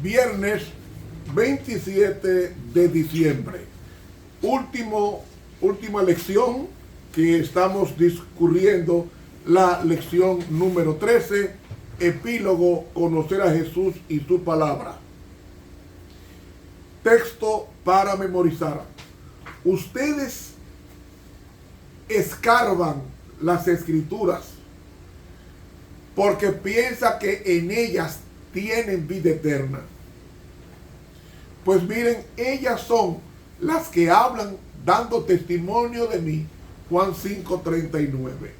Viernes 27 de diciembre. Última lección que estamos discurriendo, la lección número 13, epílogo, conocer a Jesús y su palabra. Texto para memorizar. Ustedes escarban las escrituras porque piensan que en ellas tienen vida eterna. Pues miren, ellas son las que hablan dando testimonio de mí. Juan 5:39.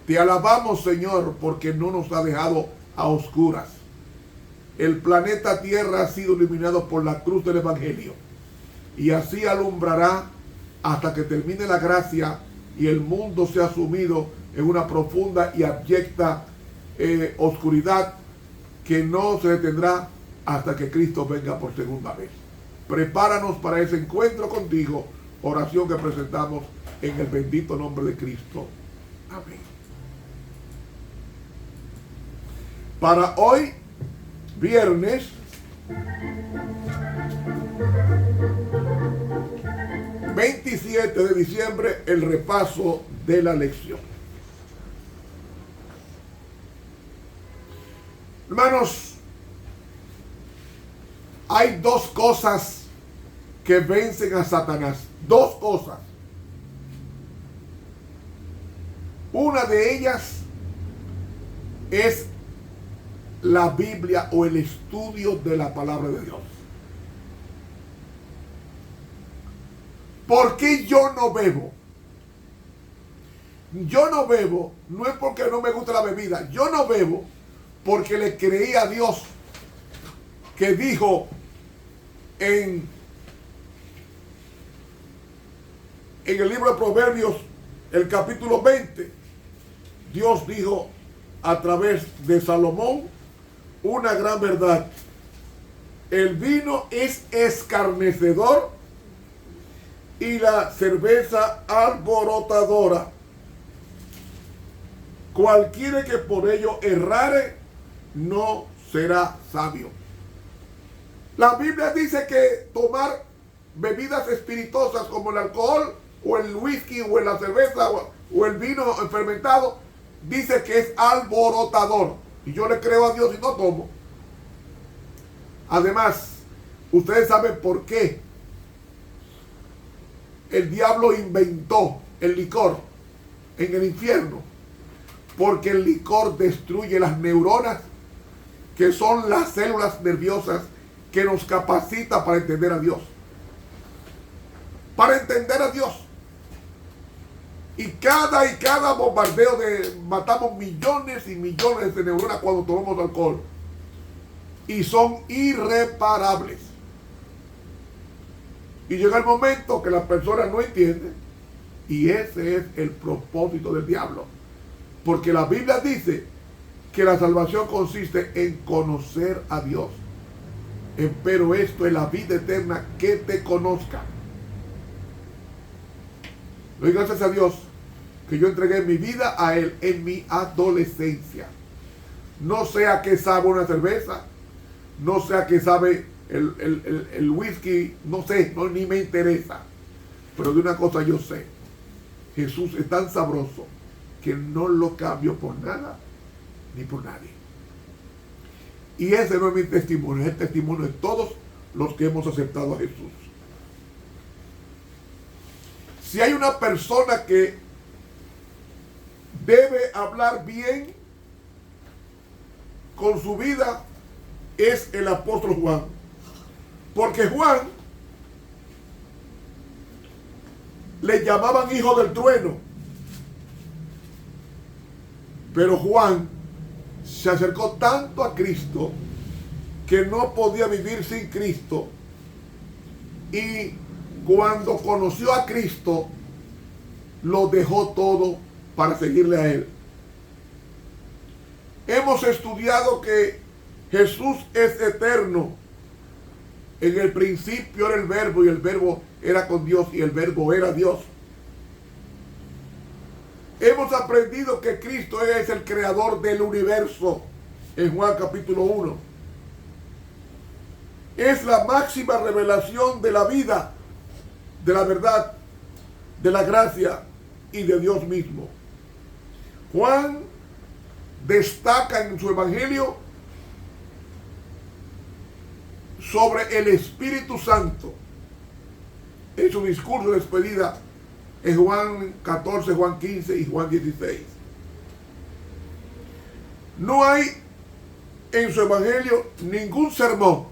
Te alabamos, Señor, porque no nos ha dejado a oscuras. El planeta Tierra ha sido iluminado por la cruz del Evangelio, y así alumbrará hasta que termine la gracia y el mundo sea sumido en una profunda y abyecta oscuridad que no se detendrá hasta que Cristo venga por segunda vez. Prepáranos para ese encuentro contigo, oración que presentamos en el bendito nombre de Cristo. Amén. Para hoy, viernes 27 de diciembre, el repaso de la lección. Hermanos, hay dos cosas que vencen a Satanás. Dos cosas. Una de ellas es la Biblia o el estudio de la palabra de Dios. ¿Por qué yo no bebo? Yo no bebo, no es porque no me gusta la bebida. Yo no bebo porque le creí a Dios, que dijo en el libro de Proverbios, el capítulo 20, Dios dijo a través de Salomón una gran verdad. El vino es escarnecedor y la cerveza alborotadora. Cualquiera que por ello errare no será sabio. La Biblia dice que tomar bebidas espirituosas como el alcohol o el whisky o la cerveza o el vino fermentado, dice que es alborotador. Y yo le creo a Dios y no tomo. Además, ustedes saben por qué el diablo inventó el licor en el infierno. Porque el licor destruye las neuronas, que son las células nerviosas que nos capacita para entender a Dios. Para entender a Dios. Y cada bombardeo matamos millones y millones de neuronas cuando tomamos alcohol. Y son irreparables. Y llega el momento que las personas no entienden. Y ese es el propósito del diablo. Porque la Biblia dice que la salvación consiste en conocer a Dios. Pero esto es la vida eterna, que te conozca. Doy gracias a Dios que yo entregué mi vida a Él en mi adolescencia. No sé a qué sabe una cerveza, no sé a qué sabe el whisky, no sé, ni me interesa. Pero de una cosa yo sé: Jesús es tan sabroso que no lo cambio por nada ni por nadie. Y ese no es mi testimonio, es el testimonio de todos los que hemos aceptado a Jesús. Si hay una persona que debe hablar bien con su vida, es el apóstol Juan. Porque Juan le llamaban hijo del trueno. Pero Juan se acercó tanto a Cristo que no podía vivir sin Cristo. Y cuando conoció a Cristo, lo dejó todo para seguirle a Él. Hemos estudiado que Jesús es eterno. En el principio era el Verbo, y el Verbo era con Dios, y el Verbo era Dios. Hemos aprendido que Cristo es el creador del universo en Juan capítulo 1. es la máxima revelación de la vida, de la verdad, de la gracia y de Dios mismo. Juan destaca en su evangelio sobre el Espíritu Santo en su discurso de despedida en Juan 14, Juan 15 y Juan 16. No hay en su evangelio ningún sermón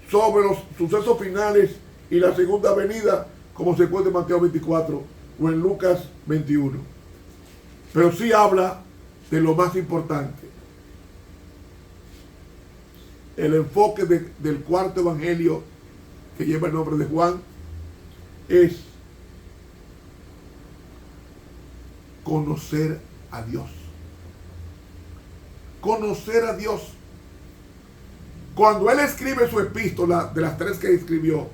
sobre los sucesos finales y la segunda venida, como se encuentra en Mateo 24 o en Lucas 21. Pero sí habla de lo más importante. El enfoque del cuarto evangelio, que lleva el nombre de Juan, es conocer a Dios. Conocer a Dios. Cuando él escribe su epístola, de las 3 que escribió,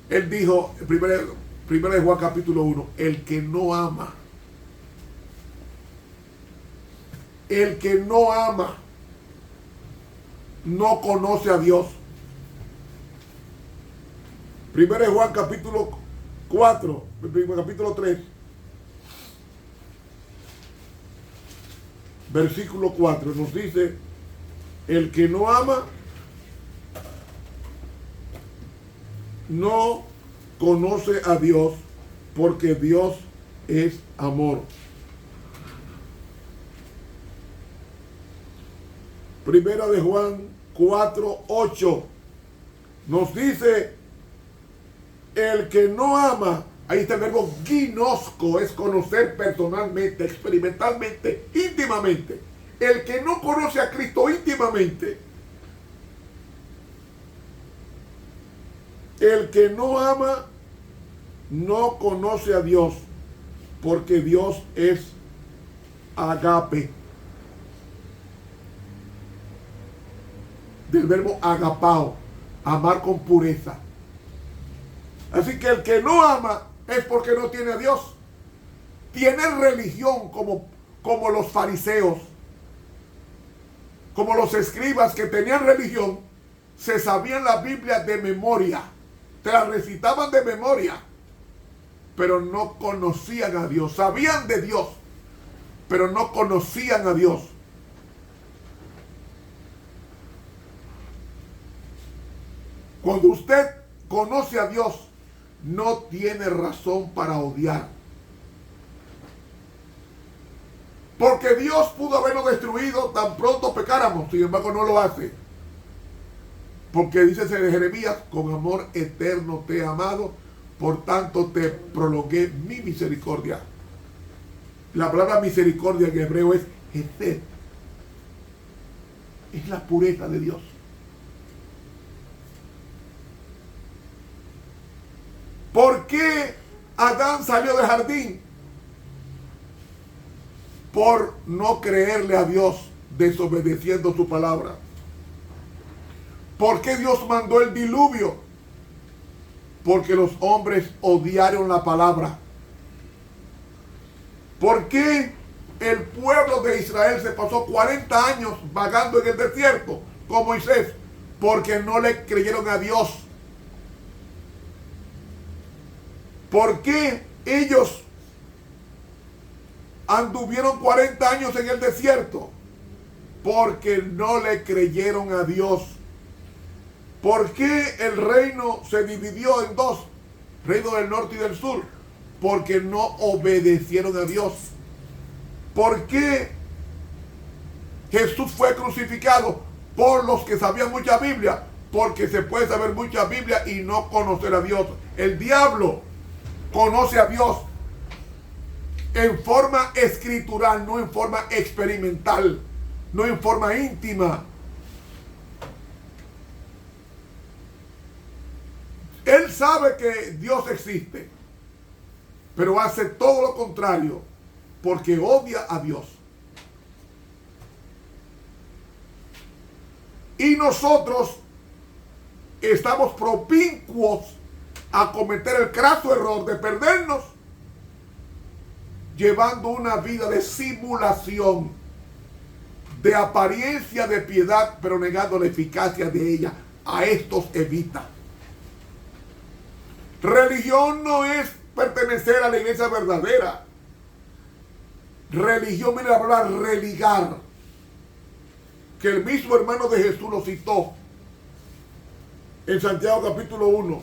él dijo, primero de Juan capítulo 1, el que no ama, no conoce a Dios. Primero de Juan capítulo 4, capítulo 3, versículo 4, nos dice, el que no ama, no conoce a Dios, porque Dios es amor. Primera de Juan 4:8 nos dice, el que no ama, ahí está el verbo ginosco, es conocer personalmente, experimentalmente, íntimamente. El que no conoce a Cristo íntimamente, el que no ama, no conoce a Dios, porque Dios es agape. Del verbo agapao, amar con pureza. Así que el que no ama es porque no tiene a Dios. Tiene religión como los fariseos, como los escribas que tenían religión, se sabían la Biblia de memoria, se la recitaban de memoria, pero no conocían a Dios. Sabían de Dios, pero no conocían a Dios. Cuando usted conoce a Dios, no tiene razón para odiar. Porque Dios pudo habernos destruido tan pronto pecáramos, sin embargo no lo hace. Porque dice Jeremías, con amor eterno te he amado, por tanto te prolongué mi misericordia. La palabra misericordia en hebreo es hesed. Es la pureza de Dios. ¿Por qué Adán salió del jardín? Por no creerle a Dios, desobedeciendo su palabra. ¿Por qué Dios mandó el diluvio? Porque los hombres odiaron la palabra. ¿Por qué el pueblo de Israel se pasó 40 años vagando en el desierto con Moisés? Porque no le creyeron a Dios. ¿Por qué ellos anduvieron 40 años en el desierto? Porque no le creyeron a Dios. ¿Por qué el reino se dividió en dos? Reino del norte y del sur. Porque no obedecieron a Dios. ¿Por qué Jesús fue crucificado? Por los que sabían mucha Biblia. Porque se puede saber mucha Biblia y no conocer a Dios. El diablo conoce a Dios en forma escritural, no en forma experimental, no en forma íntima. Él sabe que Dios existe, pero hace todo lo contrario porque odia a Dios. Y nosotros estamos propincuos a cometer el craso error de perdernos llevando una vida de simulación, de apariencia de piedad, pero negando la eficacia de ella. a estos evita. Religión no es pertenecer a la iglesia verdadera. Religión viene a hablar religar, que el mismo hermano de Jesús lo citó en Santiago capítulo 1.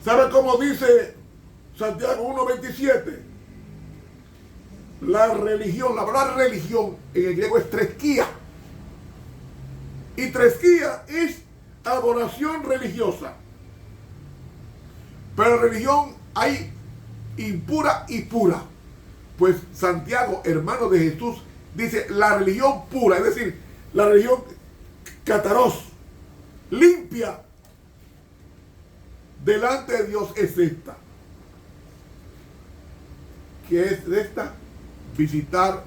¿Sabe cómo dice Santiago 1:27? La religión, la palabra religión en el griego es tresquía. Y tresquía es adoración religiosa. Pero religión hay impura y pura. Pues Santiago, hermano de Jesús, dice la religión pura, es decir, la religión cataros, limpia, delante de Dios es esta. ¿Qué es esta? Visitar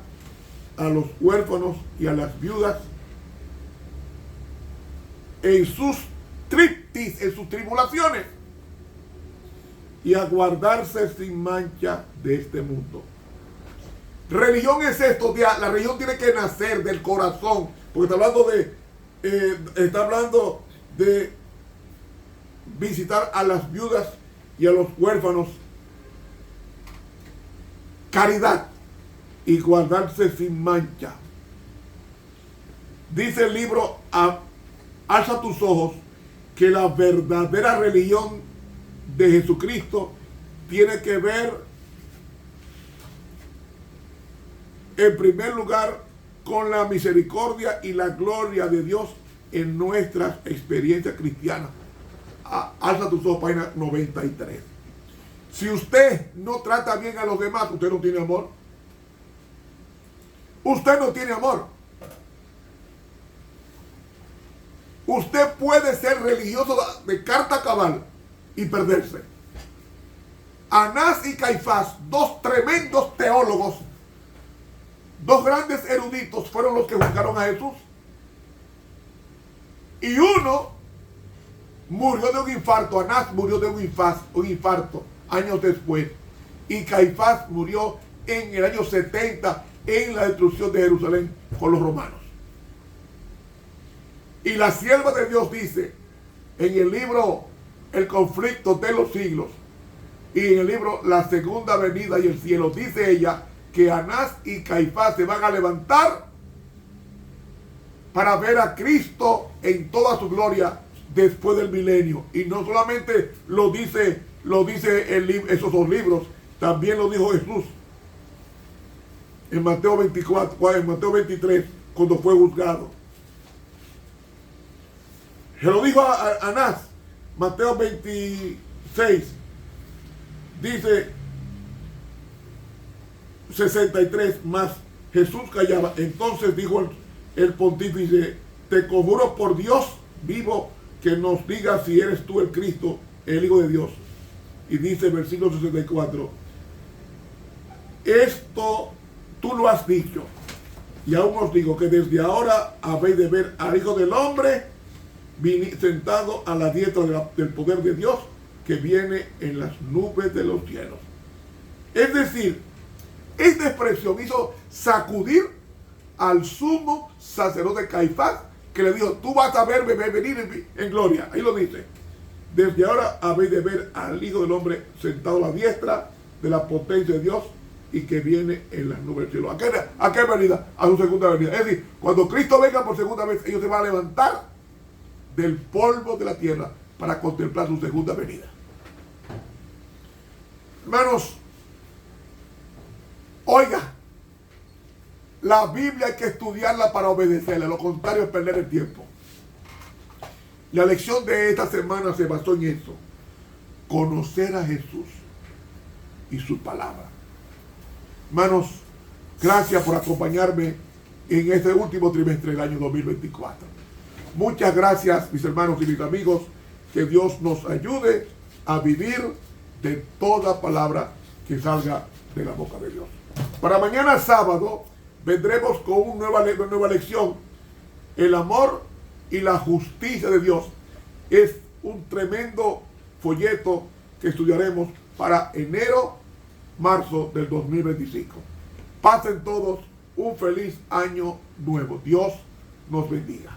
a los huérfanos y a las viudas en sus triptis, en sus tribulaciones, y a guardarse sin mancha de este mundo. Religión es esto, la religión tiene que nacer del corazón, porque está hablando de visitar a las viudas y a los huérfanos, caridad, y guardarse sin mancha. Dice el libro Alza tus ojos, que la verdadera religión de Jesucristo tiene que ver en primer lugar con la misericordia y la gloria de Dios en nuestras experiencias cristianas. Alza tus ojos, página 93. Si usted no trata bien a los demás, usted no tiene amor. Usted no tiene amor. Usted puede ser religioso de carta cabal y perderse. Anás y Caifás, dos tremendos teólogos, dos grandes eruditos, fueron los que juzgaron a Jesús. Y uno murió de un infarto. Anás murió de un infarto años después. Y Caifás murió en el año 70 en la destrucción de Jerusalén con los romanos. Y la sierva de Dios dice en el libro El conflicto de los siglos y en el libro La segunda venida y el cielo, dice ella que Anás y Caifás se van a levantar para ver a Cristo en toda su gloria después del milenio. Y no solamente lo dice esos dos libros, también lo dijo Jesús en Mateo 24, en Mateo 23, cuando fue juzgado. Se lo dijo a Anás, Mateo 26, dice 63, más Jesús callaba. Entonces dijo el pontífice: te conjuro por Dios vivo que nos digas si eres tú el Cristo, el Hijo de Dios. Y dice el versículo 64, esto tú lo has dicho, y aún os digo que desde ahora habéis de ver al Hijo del Hombre sentado a la diestra del poder de Dios, que viene en las nubes de los cielos. Es decir, esta expresión hizo sacudir al sumo sacerdote Caifás, que le dijo: tú vas a verme venir en gloria. Ahí lo dice: desde ahora habéis de ver al Hijo del Hombre sentado a la diestra de la potencia de Dios, y que viene en las nubes del cielo. ¿A qué venida? A su segunda venida. Es decir, cuando Cristo venga por segunda vez, ellos se van a levantar del polvo de la tierra para contemplar su segunda venida. Hermanos, oiga, la Biblia hay que estudiarla para obedecerla, lo contrario es perder el tiempo. La lección de esta semana se basó en eso: conocer a Jesús y su palabra. Hermanos, gracias por acompañarme en este último trimestre del año 2024. Muchas gracias, mis hermanos y mis amigos. Que Dios nos ayude a vivir de toda palabra que salga de la boca de Dios. Para mañana sábado vendremos con una nueva lección: el amor y la justicia de Dios. Es un tremendo folleto que estudiaremos para enero, marzo del 2025. Pasen todos un feliz año nuevo. Dios nos bendiga.